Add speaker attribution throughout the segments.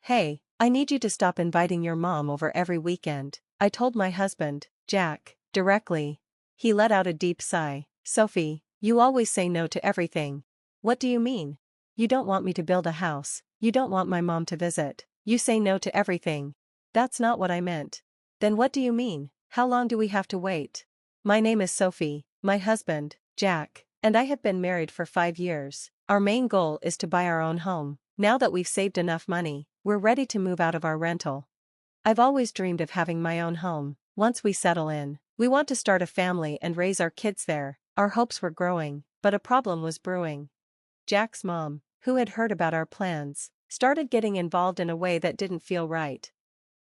Speaker 1: Hey, I need you to stop inviting your mom over every weekend, I told my husband, Jack, directly. He let out a deep sigh. Sophie, you always say no to everything. What do you mean? You don't want me to build a house, you don't want my mom to visit, you say no to everything. That's not what I meant. Then what do you mean? How long do we have to wait? My name is Sophie, my husband, Jack, and I have been married for 5 years. Our main goal is to buy our own home. Now that we've saved enough money, we're ready to move out of our rental. I've always dreamed of having my own home. Once we settle in, we want to start a family and raise our kids there. Our hopes were growing, but a problem was brewing. Jack's mom, who had heard about our plans, started getting involved in a way that didn't feel right.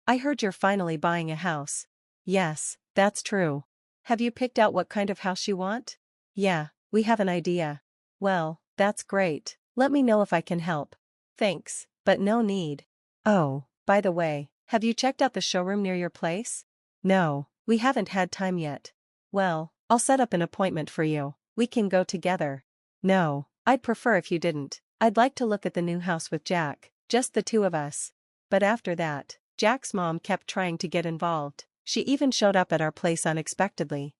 Speaker 1: I heard you're finally buying a house. Yes, that's true. Have you picked out what kind of house you want? Yeah, we have an idea. Well, that's great. Let me know if I can help. Thanks, but no need. Oh, by the way, have you checked out the showroom near your place? No, we haven't had time yet. Well, I'll set up an appointment for you. We can go together. No, I'd prefer if you didn't. I'd like to look at the new house with Jack, just the two of us. But after that, Jack's mom kept trying to get involved. She even showed up at our place unexpectedly.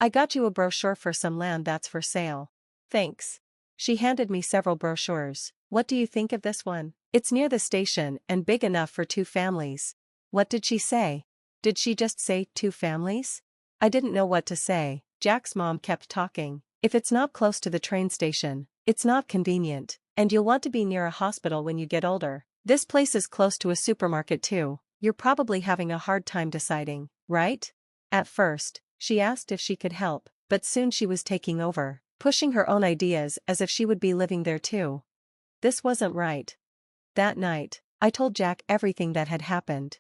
Speaker 1: I got you a brochure for some land that's for sale. Thanks. She handed me several brochures. What do you think of this one? It's near the station and big enough for 2 families. What did she say? Did she just say 2 families? I didn't know what to say. Jack's mom kept talking. If it's not close to the train station, it's not convenient, and you'll want to be near a hospital when you get older. This place is close to a supermarket too. You're probably having a hard time deciding, right? At first, she asked if she could help, but soon she was taking over, pushing her own ideas as if she would be living there too. This wasn't right. That night, I told Jack everything that had happened.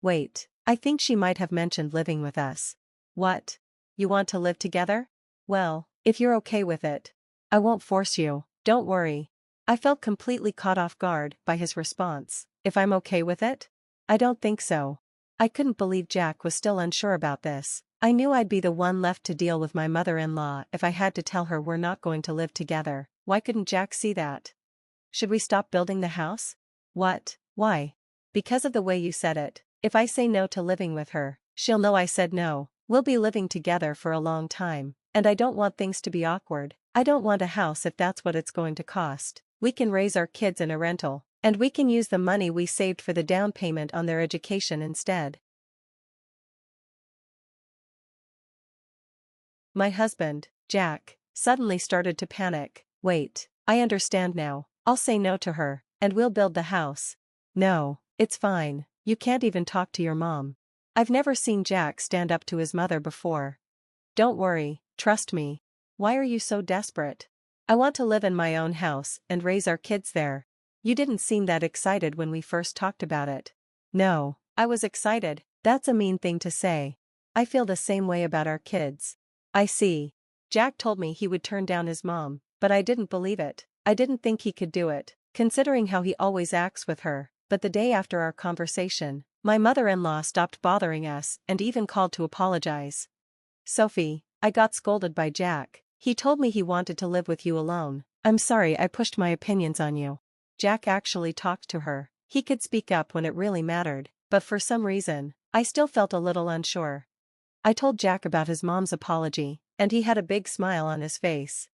Speaker 1: Wait, I think she might have mentioned living with us. What? You want to live together? Well, if you're okay with it. I won't force you, don't worry. I felt completely caught off guard by his response. If I'm okay with it? I don't think so. I couldn't believe Jack was still unsure about this. I knew I'd be the one left to deal with my mother-in-law if I had to tell her we're not going to live together. Why couldn't Jack see that? Should we stop building the house? What? Why? Because of the way you said it. If I say no to living with her, she'll know I said no. We'll be living together for a long time, and I don't want things to be awkward. I don't want a house if that's what it's going to cost. We can raise our kids in a rental, and we can use the money we saved for the down payment on their education instead. My husband, Jack, suddenly started to panic. Wait, I understand now. I'll say no to her, and we'll build the house. No, it's fine. You can't even talk to your mom. I've never seen Jack stand up to his mother before. Don't worry, trust me. Why are you so desperate? I want to live in my own house and raise our kids there. You didn't seem that excited when we first talked about it. No, I was excited. That's a mean thing to say. I feel the same way about our kids. I see. Jack told me he would turn down his mom, but I didn't believe it. I didn't think he could do it, considering how he always acts with her. But the day after our conversation, my mother-in-law stopped bothering us and even called to apologize. Sophie, I got scolded by Jack. He told me he wanted to live with you alone. I'm sorry I pushed my opinions on you. Jack actually talked to her. He could speak up when it really mattered, but for some reason, I still felt a little unsure. I told Jack about his mom's apology, and he had a big smile on his face.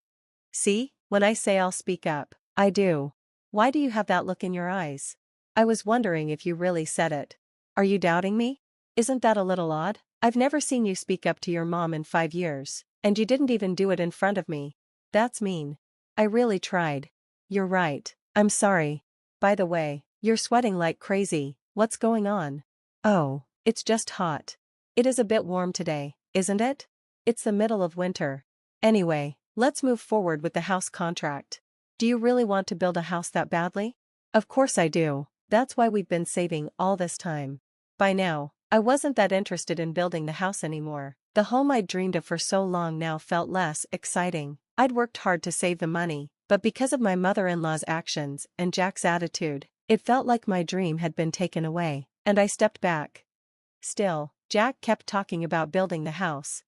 Speaker 1: See, when I say I'll speak up, I do. Why do you have that look in your eyes? I was wondering if you really said it. Are you doubting me? Isn't that a little odd? I've never seen you speak up to your mom in 5 years, and you didn't even do it in front of me. That's mean. I really tried. You're right. I'm sorry. By the way, you're sweating like crazy. What's going on? Oh, it's just hot. It is a bit warm today, isn't it? It's the middle of winter. Anyway, let's move forward with the house contract. Do you really want to build a house that badly? Of course I do. That's why we've been saving all this time. By now, I wasn't that interested in building the house anymore. The home I'd dreamed of for so long now felt less exciting. I'd worked hard to save the money, but because of my mother-in-law's actions and Jack's attitude, it felt like my dream had been taken away, and I stepped back. Still, Jack kept talking about building the house.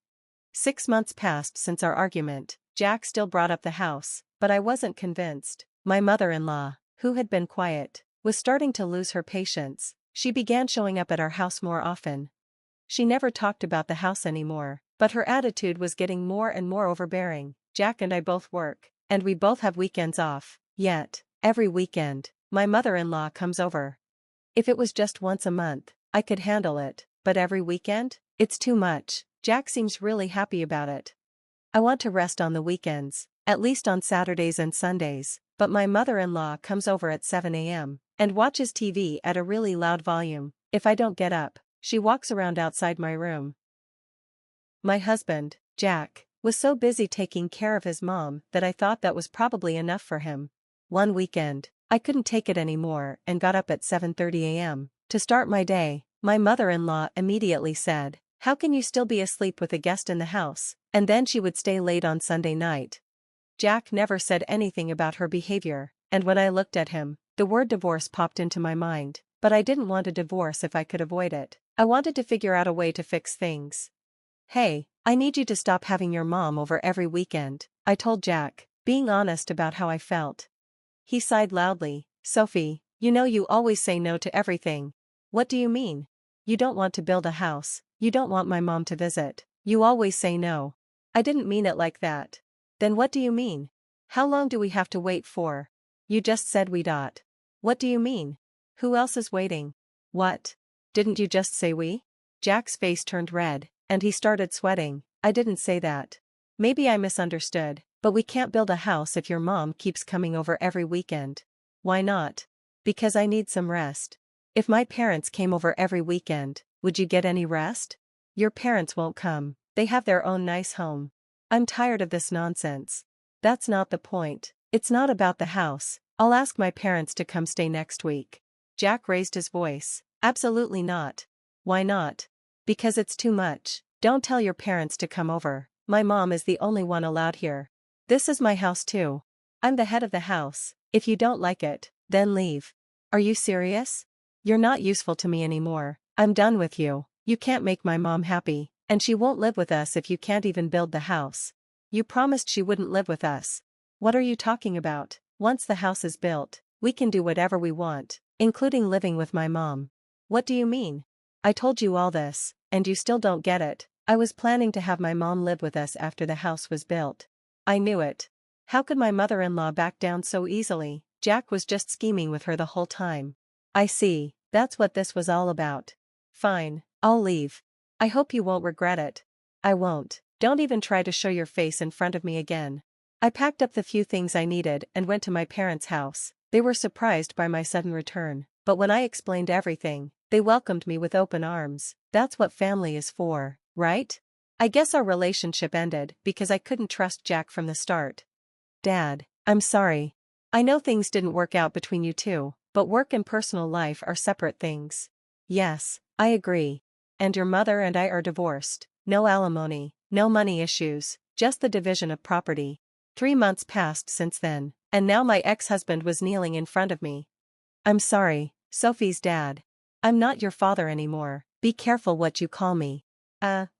Speaker 1: 6 months passed since our argument. Jack still brought up the house, but I wasn't convinced. My mother-in-law, who had been quiet, was starting to lose her patience. She began showing up at our house more often. She never talked about the house anymore, but her attitude was getting more and more overbearing. Jack and I both work, and we both have weekends off. Yet, every weekend, my mother-in-law comes over. If it was just once a month, I could handle it, but every weekend? It's too much. Jack seems really happy about it. I want to rest on the weekends, at least on Saturdays and Sundays, but my mother-in-law comes over at 7 a.m. and watches TV at a really loud volume. If I don't get up, she walks around outside my room. My husband, Jack, was so busy taking care of his mom that I thought that was probably enough for him. One weekend, I couldn't take it anymore and got up at 7:30 a.m. to start my day. My mother-in-law immediately said, "How can you still be asleep with a guest in the house?" And then she would stay late on Sunday night. Jack never said anything about her behavior, and when I looked at him, the word divorce popped into my mind, but I didn't want a divorce if I could avoid it. I wanted to figure out a way to fix things. "Hey, I need you to stop having your mom over every weekend," I told Jack, being honest about how I felt. He sighed loudly. "Sophie, you know you always say no to everything." "What do you mean? You don't want to build a house, you don't want my mom to visit, you always say no." "I didn't mean it like that." "Then what do you mean? How long do we have to wait for?" "You just said we dot." "What do you mean? Who else is waiting?" "What? Didn't you just say we?" Jack's face turned red, and he started sweating. "I didn't say that. Maybe I misunderstood, but we can't build a house if your mom keeps coming over every weekend." "Why not?" "Because I need some rest." "If my parents came over every weekend, would you get any rest?" "Your parents won't come, they have their own nice home." "I'm tired of this nonsense." "That's not the point. It's not about the house. I'll ask my parents to come stay next week." Jack raised his voice. "Absolutely not." "Why not?" "Because it's too much. Don't tell your parents to come over. My mom is the only one allowed here. This is my house too. I'm the head of the house. If you don't like it, then leave." "Are you serious? You're not useful to me anymore. I'm done with you. You can't make my mom happy, and she won't live with us if you can't even build the house." "You promised she wouldn't live with us." "What are you talking about? Once the house is built, we can do whatever we want, including living with my mom." "What do you mean? I told you all this, and you still don't get it." "I was planning to have my mom live with us after the house was built." "I knew it. How could my mother-in-law back down so easily?" Jack was just scheming with her the whole time. "I see, that's what this was all about." "Fine, I'll leave. I hope you won't regret it." "I won't. Don't even try to show your face in front of me again." I packed up the few things I needed and went to my parents' house. They were surprised by my sudden return, but when I explained everything, they welcomed me with open arms. That's what family is for, right? I guess our relationship ended because I couldn't trust Jack from the start. "Dad, I'm sorry. I know things didn't work out between you two, but work and personal life are separate things." "Yes, I agree. And your mother and I are divorced. No alimony, no money issues, just the division of property." 3 months passed since then, and now my ex-husband was kneeling in front of me. "I'm sorry, Sophie's dad. I'm not your father anymore. Be careful what you call me."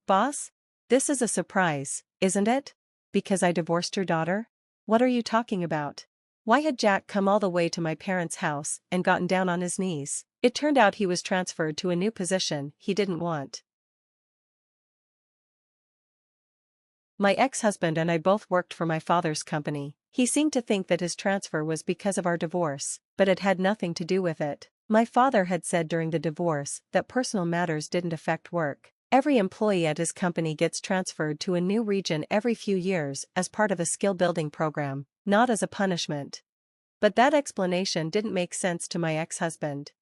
Speaker 1: Boss? This is a surprise, isn't it? Because I divorced your daughter?" "What are you talking about?" Why had Jack come all the way to my parents' house and gotten down on his knees? It turned out he was transferred to a new position he didn't want. My ex-husband and I both worked for my father's company. He seemed to think that his transfer was because of our divorce, but it had nothing to do with it. My father had said during the divorce that personal matters didn't affect work. Every employee at his company gets transferred to a new region every few years as part of a skill-building program, not as a punishment. But that explanation didn't make sense to my ex-husband.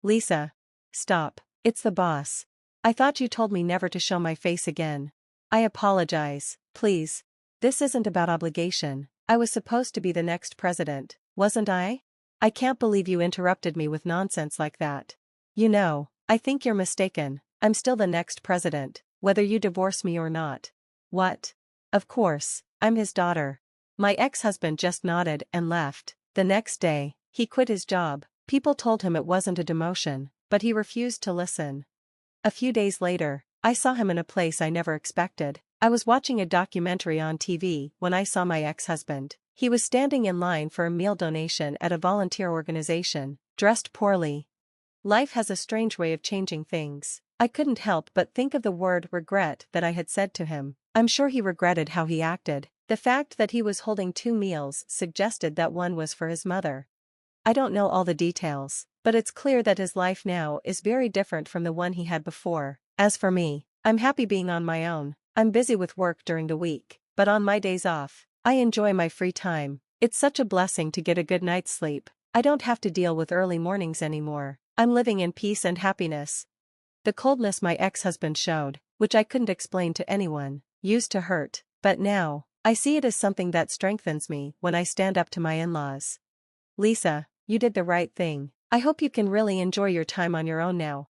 Speaker 1: "Lisa. Stop, it's the boss. I thought you told me never to show my face again." "I apologize, please. This isn't about obligation. I was supposed to be the next president, wasn't I?" "I can't believe you interrupted me with nonsense like that." "You know, I think you're mistaken. I'm still the next president, whether you divorce me or not." "What? Of course, I'm his daughter." My ex-husband just nodded and left. The next day, he quit his job. People told him it wasn't a demotion, but he refused to listen. A few days later, I saw him in a place I never expected. I was watching a documentary on TV when I saw my ex-husband. He was standing in line for a meal donation at a volunteer organization. dressed poorly. Life has a strange way of changing things. I couldn't help but think of the word regret that I had said to him. I'm sure he regretted how he acted. The fact that he was holding 2 meals suggested that one was for his mother. I don't know all the details, but it's clear that his life now is very different from the one he had before. As for me, I'm happy being on my own. I'm busy with work during the week, but on my days off, I enjoy my free time. It's such a blessing to get a good night's sleep. I don't have to deal with early mornings anymore. I'm living in peace and happiness. The coldness my ex-husband showed, which I couldn't explain to anyone, used to hurt, but now, I see it as something that strengthens me when I stand up to my in-laws. Lisa, you did the right thing. I hope you can really enjoy your time on your own now.